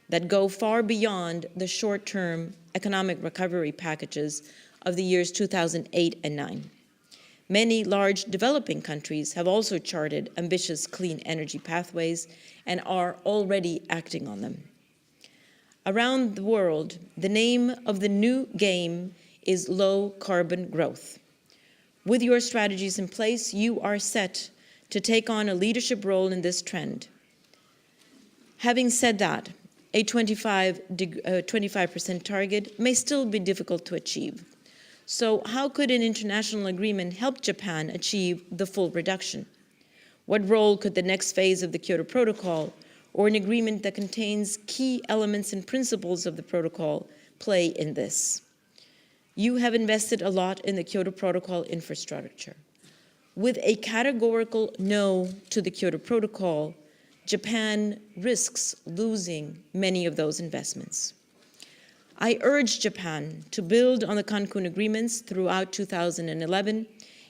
that go far beyond the short-term economic recovery packages of the years 2008 and 9. Many large developing countries have also charted ambitious clean energy pathways and are already acting on them. Around the world, the name of the new game is low carbon growth. With your strategies in place, you are set to take on a leadership role in this trend. Having said that, a 25% target may still be difficult to achieve. So how could an international agreement help Japan achieve the full reduction? What role could the next phase of the Kyoto Protocol, or an agreement that contains key elements and principles of the protocol, play in this? You have invested a lot in the Kyoto Protocol infrastructure. With a categorical no to the Kyoto Protocol, Japan risks losing many of those investments. I urge Japan to build on the Cancun agreements throughout 2011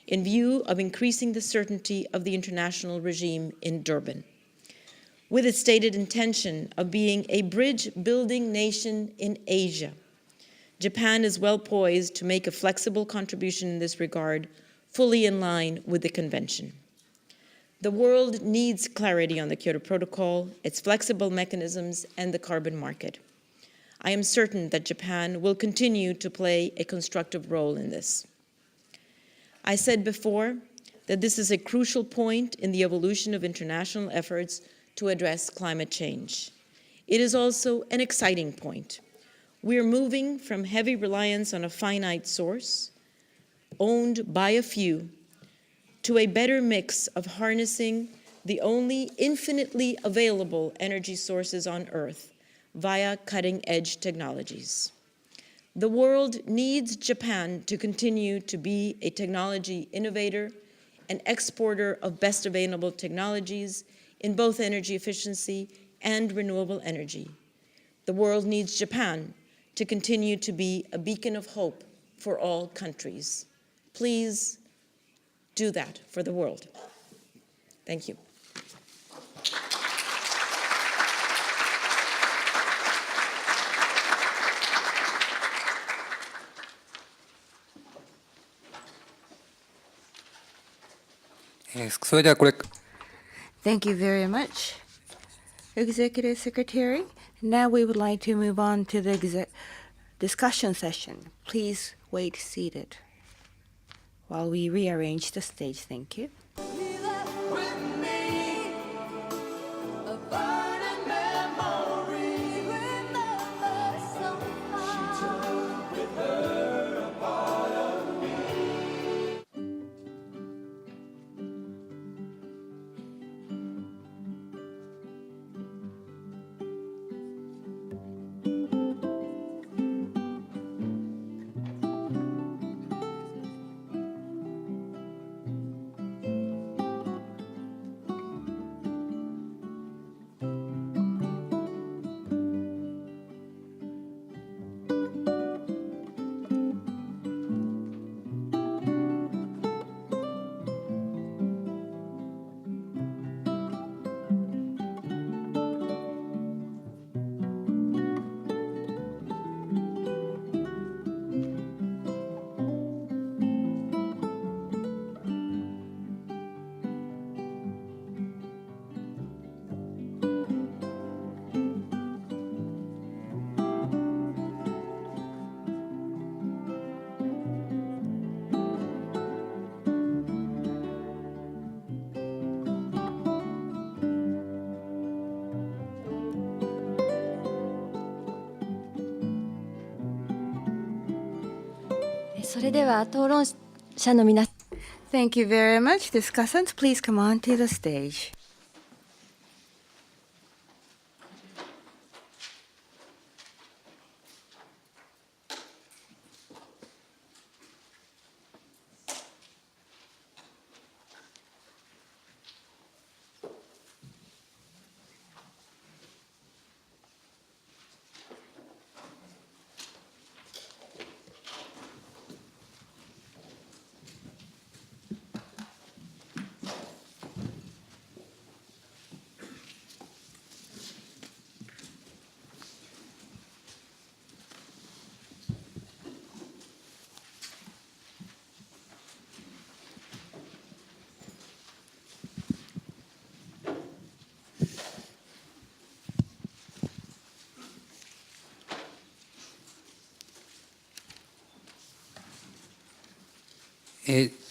in view of increasing the certainty of the international regime in Durban. With its stated intention of being a bridge-building nation in Asia, Japan is well poised to make a flexible contribution in this regard, fully in line with the convention. The world needs clarity on the Kyoto Protocol, its flexible mechanisms, and the carbon market. I am certain that Japan will continue to play a constructive role in this. I said before that this is a crucial point in the evolution of international efforts to address climate change. It is also an exciting point. We are moving from heavy reliance on a finite source, owned by a few, to a better mix of harnessing the only infinitely available energy sources on Earth via cutting-edge technologies. The world needs Japan to continue to be a technology innovator, an exporter of best available technologies in both energy efficiency and renewable energy. The world needs Japan to continue to be a beacon of hope for all countries. Please do that for the world. Thank you. Thank you very much, Executive Secretary. Now we would like to move on to the discussion session. Please wait seated while we rearrange the stage. Thank you. Thank you very much. Discussants, please come on to the stage.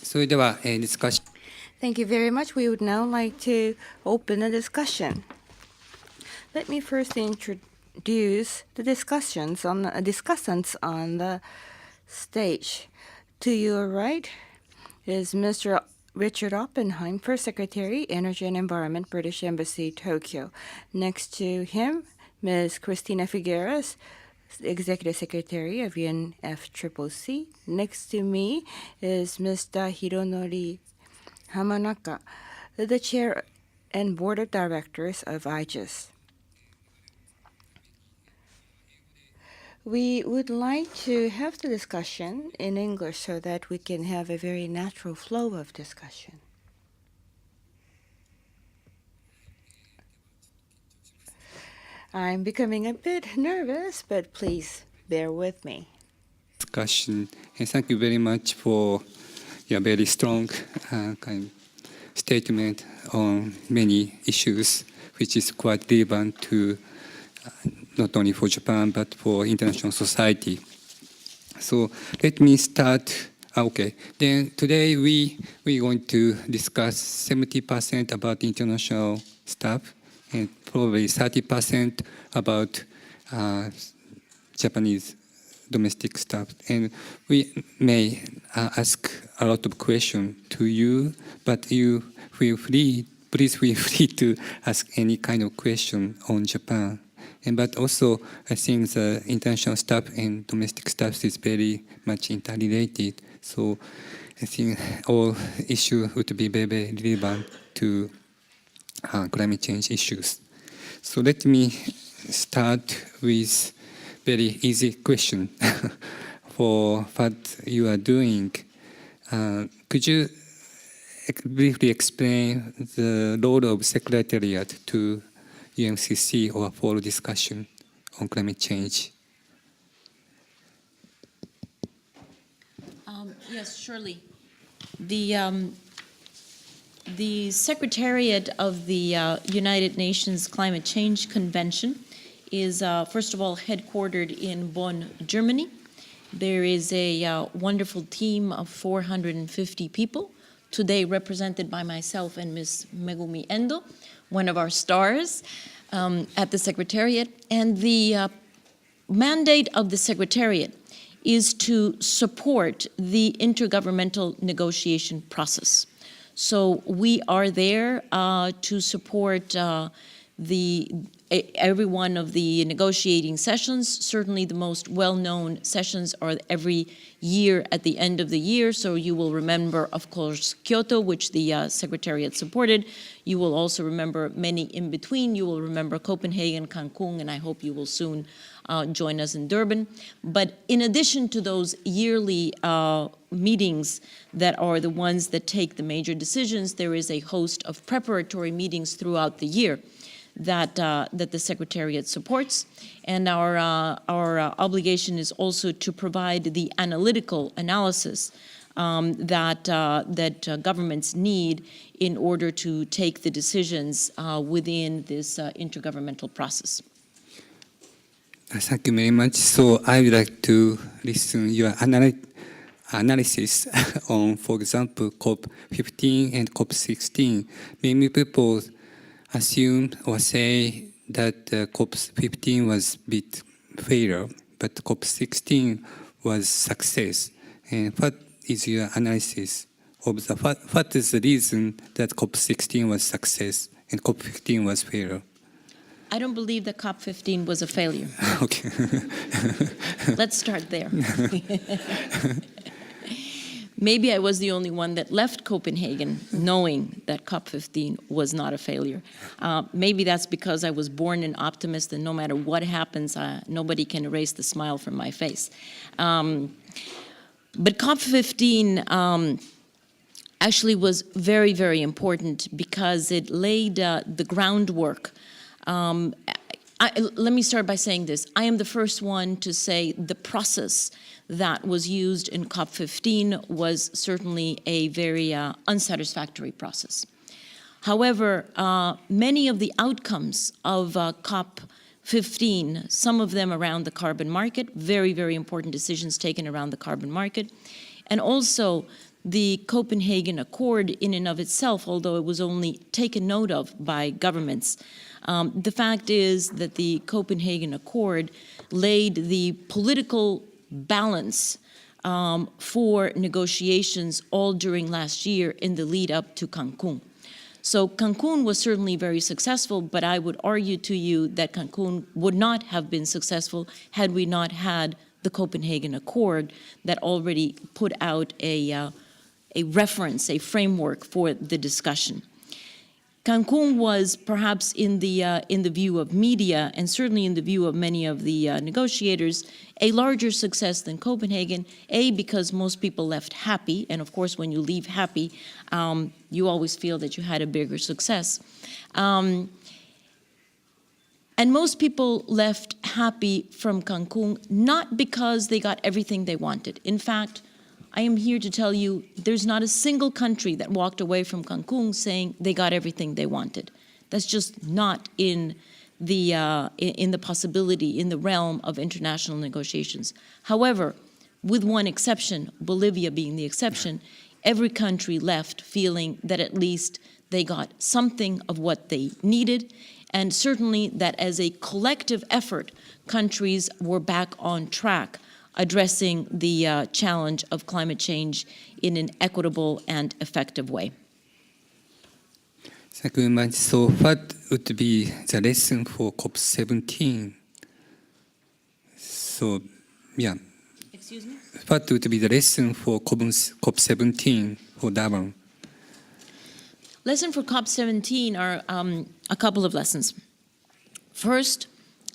それでは、ディスカッション Thank you very much. We would now like to open a discussion. Let me first introduce the discussants on the stage. To your right is Mr. Richard Oppenheim, First Secretary, Energy and Environment, British Embassy, Tokyo. Next to him, Ms. Christina Figueres, Executive Secretary of UNFCCC. Next to me is Mr. Hironori Hamanaka, the Chair and Board of Directors of IGES. We would like to have the discussion in English so that we can have a very natural flow of discussion. I'm becoming a bit nervous, but please bear with me. discussion. And thank you very much for your very strong kind statement on many issues, which is quite relevant to not only for Japan, but for international society. So let me start. Okay, then today we're going to discuss 70% about international stuff and probably 30% about Japanese domestic stuff. And we may ask a lot of questions to you, but you please feel free to ask any kind of question on Japan. But also, I think the international stuff and domestic stuff is very much interrelated. So I think all issues would be very, very relevant to climate change issues. So let me start with very easy question for what you are doing. Could you briefly explain the role of Secretariat to UNFCCC or for discussion on climate change? Yes, surely. The Secretariat of the United Nations Climate Change Convention is, first of all, headquartered in Bonn, Germany. There is a wonderful team of 450 people, today represented by myself and Ms. Megumi Endo, one of our stars at the Secretariat. And the mandate of the Secretariat is to support the intergovernmental negotiation process. So we are there to support every one of the negotiating sessions. Certainly the most well-known sessions are every year at the end of the year. So you will remember, of course, Kyoto, which the Secretariat supported. You will also remember many in between. You will remember Copenhagen, Cancun, and I hope you will soon join us in Durban. But in addition to those yearly meetings that are the ones that take the major decisions, there is a host of preparatory meetings throughout the year that the Secretariat supports. And our obligation is also to provide the analytical analysis that governments need in order to take the decisions within this intergovernmental process. Thank you very much. So I would like to listen your analysis on, for example, COP15 and COP16. Many people assume or say that COP15 was a bit failure, but COP16 was success. And what is your analysis of what is the reason that COP16 was success and COP15 was failure? I don't believe that COP15 was a failure. Okay. Let's start there. Maybe I was the only one that left Copenhagen knowing that COP15 was not a failure. Maybe that's because I was born an optimist and no matter what happens, nobody can erase the smile from my face. But COP15 actually was very, very important because it laid the groundwork. Let me start by saying this. I am the first one to say the process that was used in COP15 was certainly a very unsatisfactory process. However, many of the outcomes of COP15, some of them around the carbon market, very, very important decisions taken around the carbon market, and also the Copenhagen Accord in and of itself, although it was only taken note of by governments. The fact is that the Copenhagen Accord laid the political balance for negotiations all during last year in the lead up to Cancun. So Cancun was certainly very successful, but I would argue to you that Cancun would not have been successful had we not had the Copenhagen Accord that already put out a reference, a framework for the discussion. Cancun was perhaps in the view of media, and certainly in the view of many of the negotiators, a larger success than Copenhagen, because most people left happy, and of course when you leave happy, you always feel that you had a bigger success. And most people left happy from Cancun, not because they got everything they wanted. In fact, I am here to tell you there's not a single country that walked away from Cancun saying they got everything they wanted. That's just not in the possibility, in the realm of international negotiations. However, with one exception, Bolivia being the exception, every country left feeling that at least they got something of what they needed, and certainly that as a collective effort, countries were back on track addressing the challenge of climate change in an equitable and effective way. Thank you very much. So what would be the lesson for COP17? So, yeah. Excuse me? What would be the lesson for COP17 for Durban? Lesson for COP17 are a couple of lessons. First,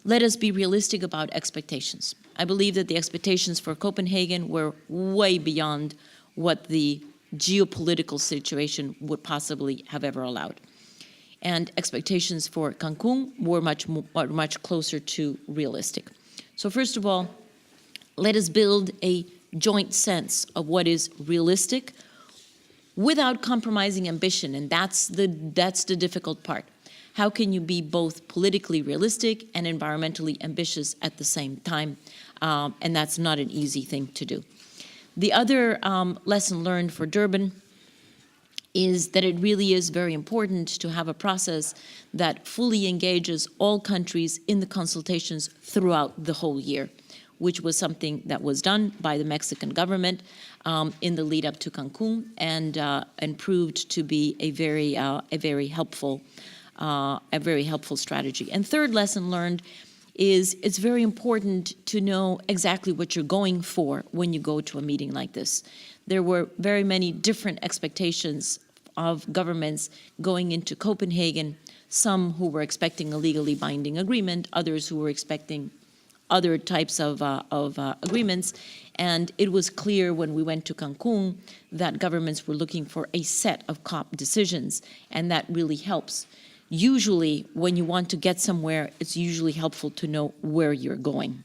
let us be realistic about expectations. I believe that the expectations for Copenhagen were way beyond what the geopolitical situation would possibly have ever allowed. And expectations for Cancun were much closer to realistic. So first of all, let us build a joint sense of what is realistic without compromising ambition, and that's the difficult part. How can you be both politically realistic and environmentally ambitious at the same time? And that's not an easy thing to do. The other lesson learned for Durban is that it really is very important to have a process that fully engages all countries in the consultations throughout the whole year, which was something that was done by the Mexican government in the lead up to Cancun, and proved to be a very helpful strategy. And third lesson learned is it's very important to know exactly what you're going for when you go to a meeting like this. There were very many different expectations of governments going into Copenhagen, some who were expecting a legally binding agreement, others who were expecting other types of agreements. And it was clear when we went to Cancun that governments were looking for a set of COP decisions, and that really helps. Usually, when you want to get somewhere, it's usually helpful to know where you're going.